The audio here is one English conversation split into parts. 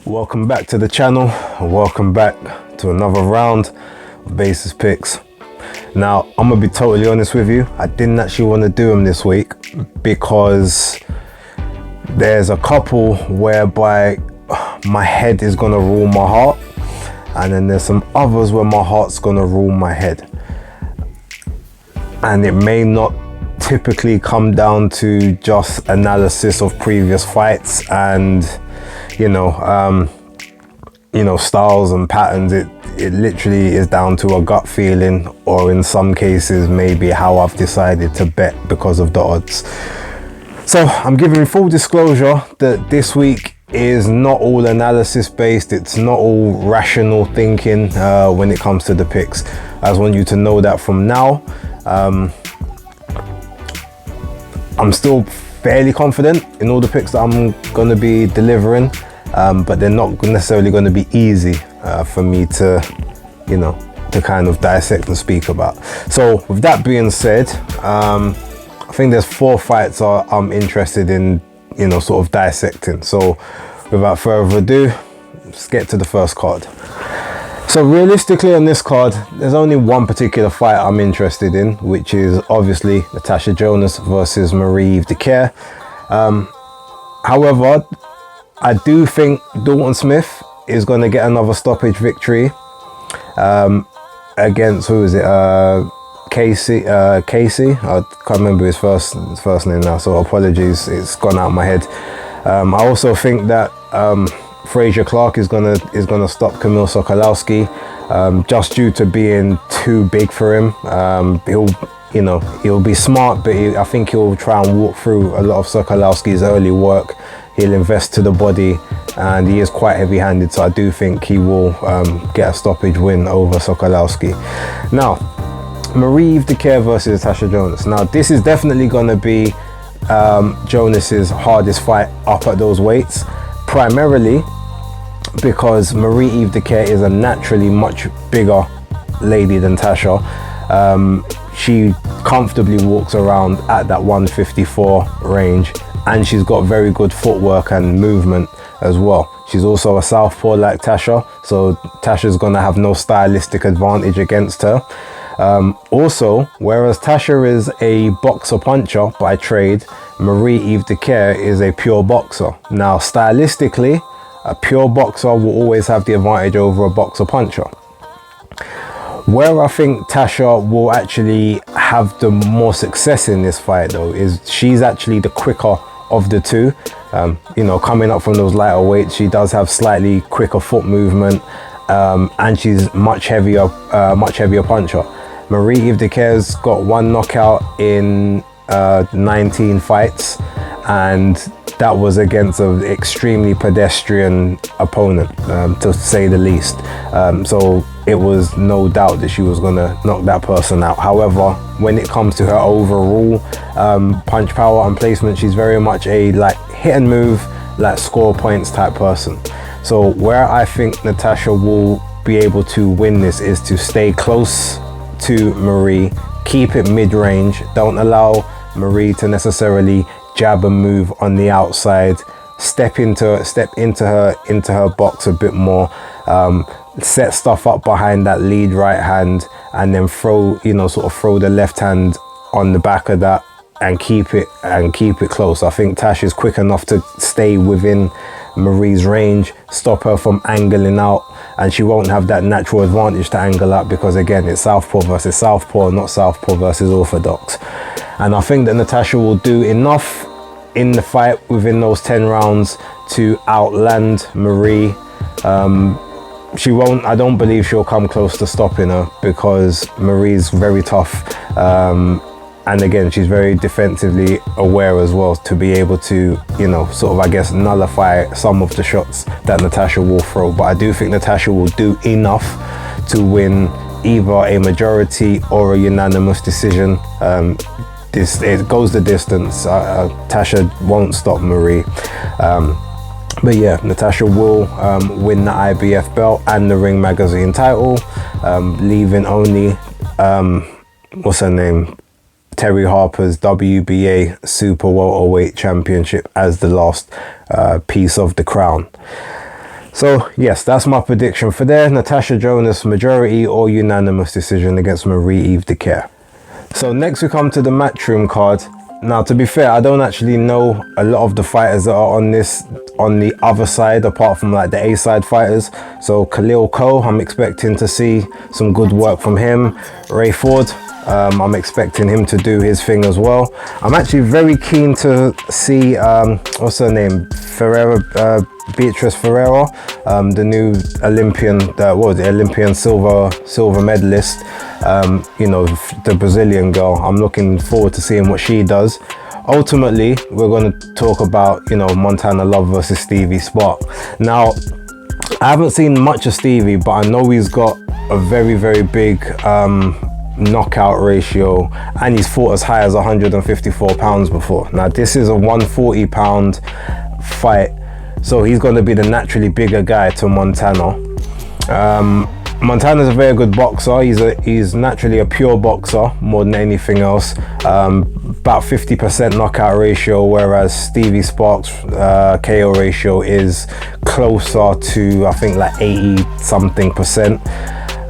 Welcome back to the channel. Welcome back to another round of basis picks. Now, I'm gonna be totally honest with you. I didn't actually want to do them this week because there's a couple whereby my head is gonna rule my heart, and then there's some others where my heart's gonna rule my head. And it may not typically come down to just analysis of previous fights and styles and patterns. It literally is down to a gut feeling, or in some cases maybe how I've decided to bet because of the odds. So I'm giving full disclosure that this week is not all analysis based. It's not all rational thinking when it comes to the picks. I just want you to know that from now. I'm still fairly confident in all the picks that I'm going to be delivering, but they're not necessarily going to be easy for me to kind of dissect and speak about. So with that being said, I think there's 4 fights I'm interested in, sort of dissecting. So without further ado, let's get to the first card. So realistically on this card, there's only one particular fight I'm interested in, which is obviously Tasha Jonas versus Marie-Eve Dicaire. However, I do think Dalton Smith is going to get another stoppage victory against, who is it? Casey. I can't remember his first name now, so apologies, it's gone out of my head. I also think that Frazier Clark is gonna stop Kamil Sokolowski, just due to being too big for him. He'll be smart, but I think he'll try and walk through a lot of Sokolowski's early work. He'll invest to the body, and he is quite heavy-handed, so I do think he will get a stoppage win over Sokolowski. Now, Marie-Eve Dicaire versus Tasha Jonas. Now, this is definitely going to be Jonas's hardest fight up at those weights, primarily because Marie-Eve Dicaire is a naturally much bigger lady than Tasha. She comfortably walks around at that 154 range, and she's got very good footwork and movement as well. She's also a southpaw like Tasha, so Tasha's gonna have no stylistic advantage against her. Also, whereas Tasha is a boxer puncher by trade, Marie-Eve Dicaire is a pure boxer. Now, stylistically, a pure boxer will always have the advantage over a boxer puncher. Where I think Tasha will actually have the more success in this fight, though, is she's actually the quicker of the two. Coming up from those lighter weights, she does have slightly quicker foot movement, and she's much heavier puncher. Marie-Eve Dicaire's got 1 knockout in 19 fights, and that was against an extremely pedestrian opponent, to say the least. So it was no doubt that she was gonna knock that person out. However, when it comes to her overall punch power and placement, she's very much a hit and move, score points type person. So where I think Natasha will be able to win this is to stay close to Marie, keep it mid-range, don't allow Marie to necessarily jab and move on the outside, step into her box a bit more, set stuff up behind that lead right hand, and then throw the left hand on the back of that and keep it close. I think Tash is quick enough to stay within Marie's range, stop her from angling out, and she won't have that natural advantage to angle out because, again, it's southpaw versus southpaw, not southpaw versus orthodox. And I think that Natasha will do enough in the fight within those 10 rounds to outland Marie. I don't believe she'll come close to stopping her because Marie's very tough. And again, she's very defensively aware as well to be able to, nullify some of the shots that Natasha will throw. But I do think Natasha will do enough to win either a majority or a unanimous decision. It goes the distance. Tasha won't stop Marie. But yeah, Natasha will win the IBF belt and the Ring Magazine title, leaving only, what's her name? Terry Harper's WBA Super Welterweight Championship as the last piece of the crown. So yes, that's my prediction for there. Natasha Jonas, majority or unanimous decision against Marie-Eve Dicaire. So next we come to the Matchroom card. Now, to be fair, I don't actually know a lot of the fighters that are on the other side, apart from like the A-side fighters. So Khalil Coe, I'm expecting to see some good work from him. Ray Ford, I'm expecting him to do his thing as well. I'm actually very keen to see, what's her name? Beatrice Ferreira, the new Olympian, Olympian silver medalist. You know, the Brazilian girl. I'm looking forward to seeing what she does. Ultimately, we're going to talk about, you know, Montana Love versus Stevie Spark. Now, I haven't seen much of Stevie, but I know he's got a very, very big knockout ratio, and he's fought as high as 154 pounds before. Now, this is a 140 pound fight, so he's going to be the naturally bigger guy to Montana. Montana's a very good boxer. He's naturally a pure boxer more than anything else. About 50% knockout ratio, whereas Stevie Sparks' KO ratio is closer to, I think, like 80 something percent.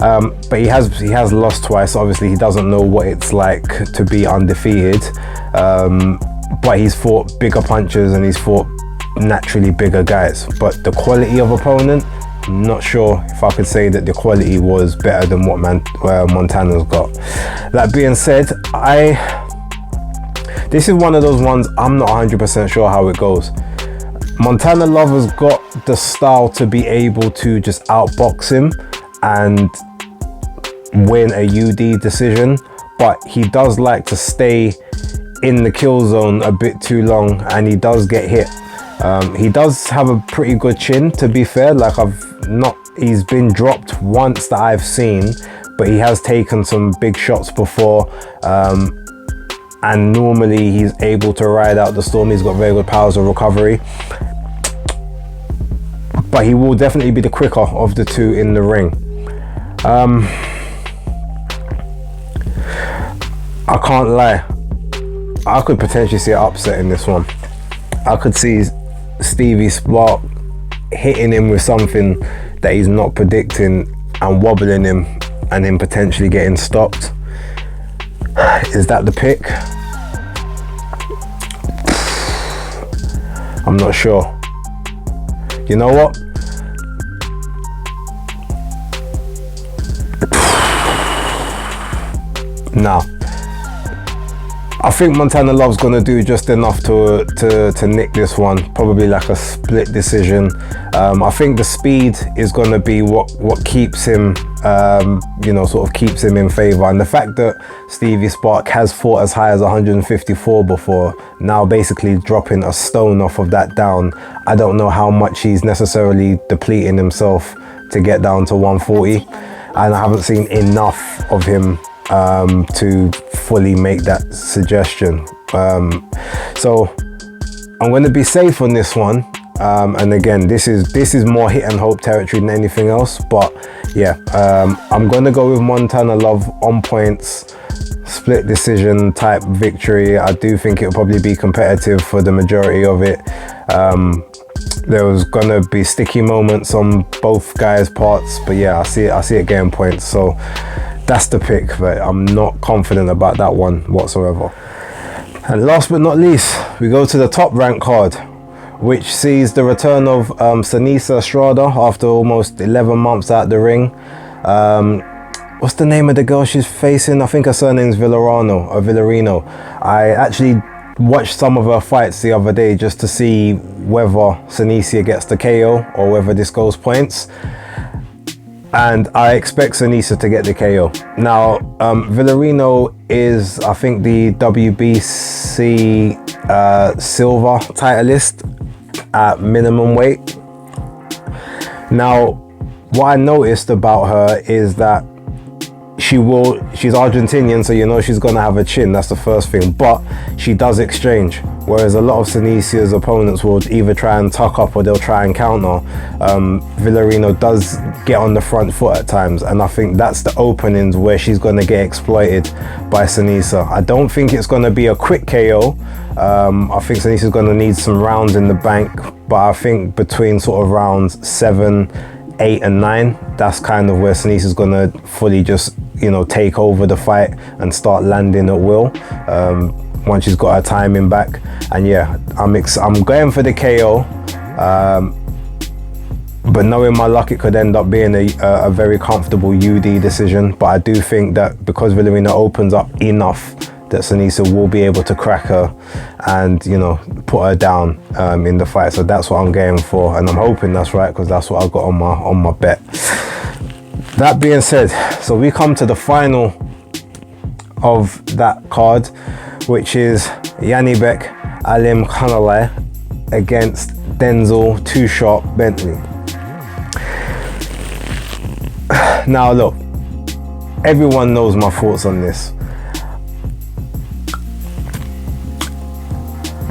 But he has lost twice. Obviously, he doesn't know what it's like to be undefeated. But he's fought bigger punches and he's fought naturally bigger guys. But the quality of opponent, I'm not sure if I could say that the quality was better than what Montana's got. That being said, this is one of those ones I'm not 100% sure how it goes. Montana Love has got the style to be able to just outbox him and win a UD decision, but he does like to stay in the kill zone a bit too long, and he does get hit. He does have a pretty good chin, to be fair. Like, he's been dropped once that I've seen, but he has taken some big shots before. And normally he's able to ride out the storm. He's got very good powers of recovery. But he will definitely be the quicker of the two in the ring. I can't lie, I could potentially see an upset in this one. I could see Stevie Spark hitting him with something that he's not predicting and wobbling him, and him potentially getting stopped. Is that the pick? I'm not sure. You know what? Nah. I think Montana Love's gonna do just enough to nick this one, probably like a split decision. I think the speed is gonna be what keeps him, you know, sort of keeps him in favor. And the fact that Stevie Spark has fought as high as 154 before, now basically dropping a stone off of that down, I don't know how much he's necessarily depleting himself to get down to 140. And I haven't seen enough of him to fully make that suggestion. So I'm going to be safe on this one. And again, this is more hit and hope territory than anything else. But yeah, I'm going to go with Montana Love on points, split decision type victory. I do think it'll probably be competitive for the majority of it. There was gonna be sticky moments on both guys' parts, but yeah, I see it getting points. So that's the pick, but I'm not confident about that one whatsoever. And last but not least, we go to the top rank card, which sees the return of Seniesa Estrada after almost 11 months out the ring. What's the name of the girl she's facing? I think her surname's Villarino. I actually watched some of her fights the other day just to see whether Seniesa gets the KO or whether this goes points. And I expect Seniesa to get the KO. Now, Villarino is, I think, the WBC silver titleist at minimum weight. Now, what I noticed about her is that she's Argentinian, so you know she's gonna have a chin, that's the first thing, but she does exchange, whereas a lot of Senesia's opponents will either try and tuck up or they'll try and counter. Villarino does get on the front foot at times, and I think that's the openings where she's gonna get exploited by Seniesa. I don't think it's gonna be a quick KO. I think Seniesa's gonna need some rounds in the bank, but I think between sort of rounds 7, 8 and 9, that's kind of where Seniesa's gonna fully just, you know, take over the fight and start landing at will, once she's got her timing back. And yeah, I'm going for the KO, but knowing my luck, it could end up being a very comfortable UD decision. But I do think that because Villarino opens up enough, that Seniesa will be able to crack her and, you know, put her down in the fight. So that's what I'm going for, and I'm hoping that's right, because that's what I've got on my bet. That being said, so we come to the final of that card, which is Janibek Alim Khanalai against Denzel Too Sharp Bentley. Now look, everyone knows my thoughts on this.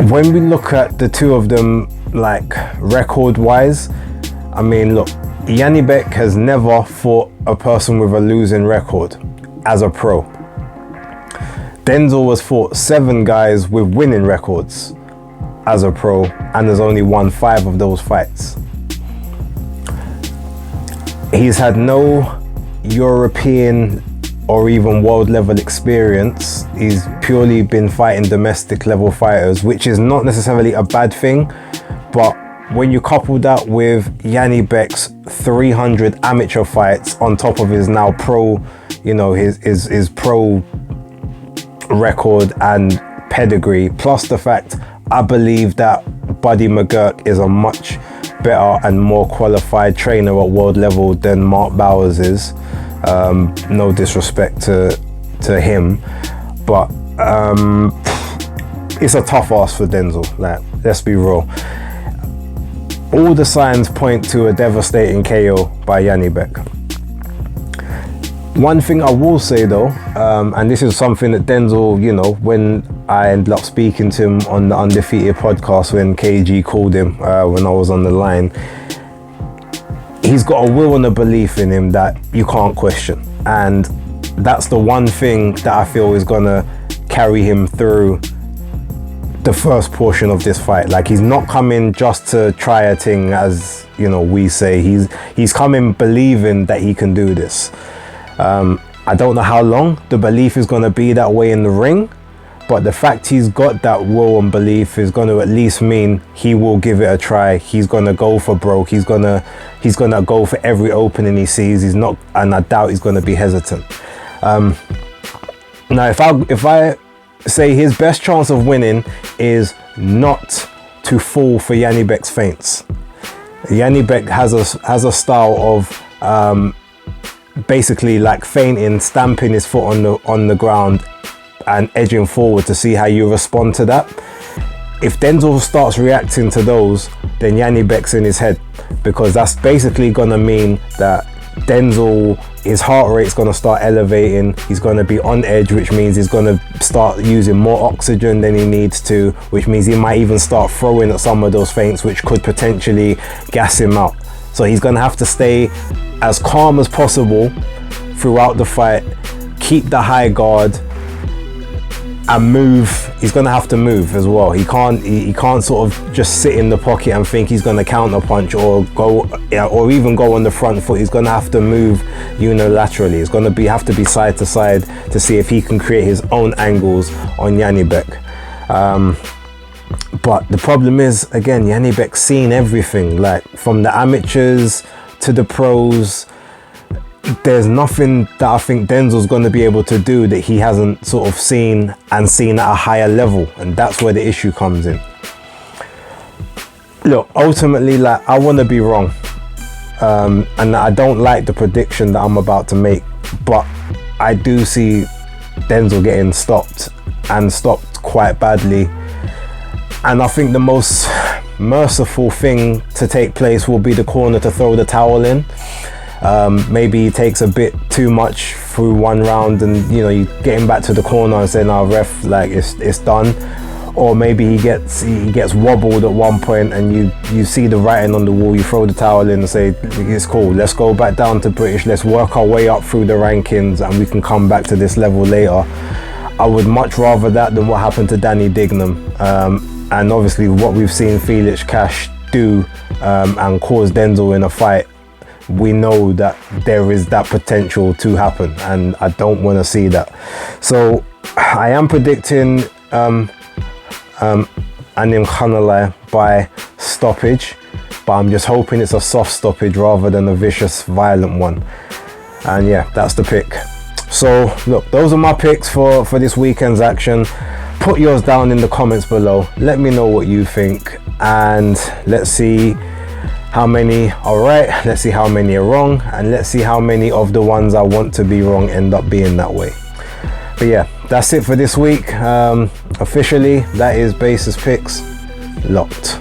When we look at the two of them, like record wise, I mean, look, Janibek has never fought a person with a losing record as a pro. Denzel has fought 7 guys with winning records as a pro, and has only won 5 of those fights. He's had no European or even world level experience. He's purely been fighting domestic level fighters, which is not necessarily a bad thing, but when you couple that with Janibek's 300 amateur fights on top of his now pro, you know, his pro record and pedigree, plus the fact I believe that Buddy McGurk is a much better and more qualified trainer at world level than Mark Bowers is. No disrespect to him, but it's a tough ask for Denzel. Like, let's be real. All the signs point to a devastating KO by Janibek. One thing I will say though, and this is something that Denzel, you know, when I ended up speaking to him on the Undefeated podcast when KG called him when I was on the line, he's got a will and a belief in him that you can't question, and that's the one thing that I feel is gonna carry him through the first portion of this fight. Like, he's not coming just to try a thing, as you know we say. He's coming believing that he can do this. I don't know how long the belief is going to be that way in the ring, but the fact he's got that will and belief is going to at least mean he will give it a try. He's going to go for broke. He's going to go for every opening he sees. He's not, and I doubt he's going to be hesitant. Now, if I say his best chance of winning is not to fall for Janibek's feints. Janibek has a style of basically like feinting, stamping his foot on the ground and edging forward to see how you respond to that. If Denzel starts reacting to those, then Janibek's in his head, because that's basically gonna mean that Denzel, his heart rate's gonna start elevating, he's gonna be on edge, which means he's gonna start using more oxygen than he needs to, which means he might even start throwing at some of those feints, which could potentially gas him out. So he's gonna have to stay as calm as possible throughout the fight, keep the high guard, and move. He's gonna have to move as well. He can't sort of just sit in the pocket and think he's gonna counter punch or go, or even go on the front foot. He's gonna have to move unilaterally. It's gonna have to be side to side to see if he can create his own angles on Janibek. But the problem is, again, Janibek's seen everything, like from the amateurs to the pros. There's nothing that I think Denzel's going to be able to do that he hasn't sort of seen at a higher level, and that's where the issue comes in. Look, ultimately, like, I want to be wrong, and I don't like the prediction that I'm about to make, but I do see Denzel getting stopped, and stopped quite badly. And I think the most merciful thing to take place will be the corner to throw the towel in. Maybe he takes a bit too much through one round, and you know, you get him back to the corner and say, "Nah, ref, like it's done." Or maybe he gets wobbled at one point, and you see the writing on the wall. You throw the towel in and say, "It's cool. Let's go back down to British. Let's work our way up through the rankings, and we can come back to this level later." I would much rather that than what happened to Danny Dignam, and obviously what we've seen Felix Cash do and cause Denzel in a fight. We know that there is that potential to happen, and I don't want to see that. So I am predicting Anim Khanalai by stoppage, but I'm just hoping it's a soft stoppage rather than a vicious, violent one. And yeah, that's the pick. So look, those are my picks for this weekend's action. Put yours down in the comments below. Let me know what you think, and let's see how many are right, let's see how many are wrong, and let's see how many of the ones I want to be wrong end up being that way. But yeah, that's it for this week. Officially, that is Basis Picks locked.